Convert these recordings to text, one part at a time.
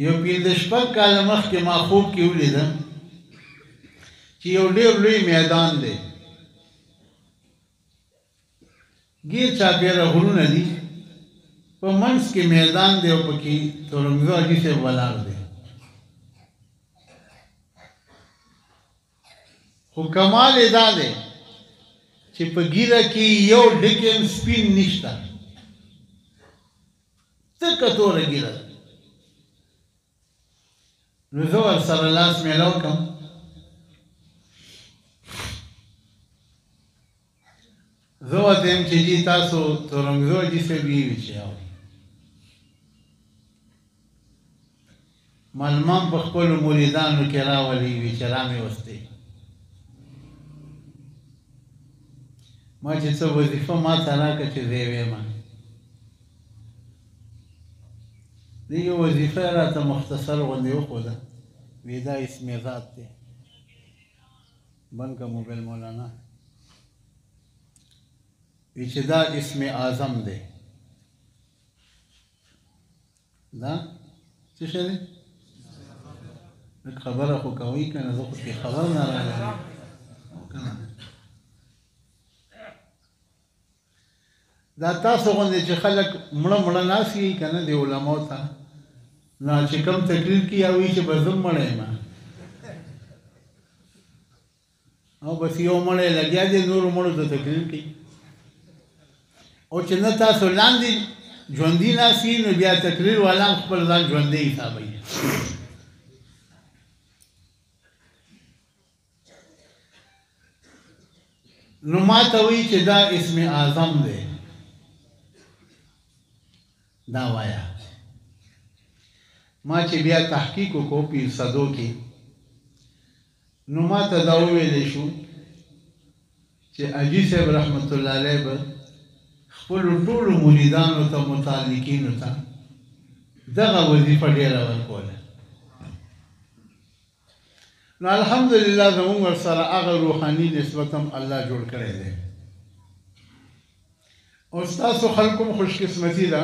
یو 15 کاله مخکې ما خوب کې ولیدم چې یو ډېر لوی میدان دی، ګیر چاپېره غرونه دي، په منځ کې میدان دی او پکې تورنګزو حاجي صاحب ولاړ دی. خو کمال یې دا دی چې په ګیره کې یو ډکم سپین نشته، تکه توره ګیره ده. نو زه ورسره لاس میلاو کړم، زه ورته یم چې جي تاسو تورنګزو حاجي صاحب یې وي چې او ملمان په خپلو مریدانو کې راولي وي چې را مې وستې. ما چې څه وظیفه ما ته راکړه چې زه یې ویمه، د یو وظیفه یې راته مختصر غوندې وښوده، وی دا اسم ذات دی. بند که موبایل مولانا، وی چې دا اسم اعظم دی. دا څه شی دی؟ خبره خو کوئ که نه، زه خو پرې خبر نه راغلم. دا تاسو غوندې چې خلک مړه مړه ناست یي که نه د علماو ته، نو چې کوم تقریر کوي یا وایي چې به زه مړی یم او بس یو مړی لګیا دی نورو مړو ته تقریر کوي، او چې نه تاسو لاندې ژوندي ناست یي نو بیا تقریر والا هم خپل ځان ژوندی حسابوي. نو ما ته وایي چې دا اسم اعظم دی، دا وایا. ما چې بیا تحقیق وکړو پیر صدو کې، نو ما ته دا وویلی شو چې حاجي صاحب رحمت الله علیه به خپلو ټولو مریدانو ته متعلقینو ته دغه وظیفه ډېره ورکوله. نو الحمدلله زمونږ ورسره هغه روحاني نسبت هم الله جوړ کړی دی. او ستاسو خلکو هم خوش قسمتي ده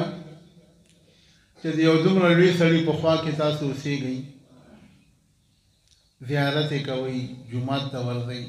چې د یو دومره لوی سړي په خوا کې تاسو اوسېږئ، زیارت یې کوئ، جومات ته ورځئ.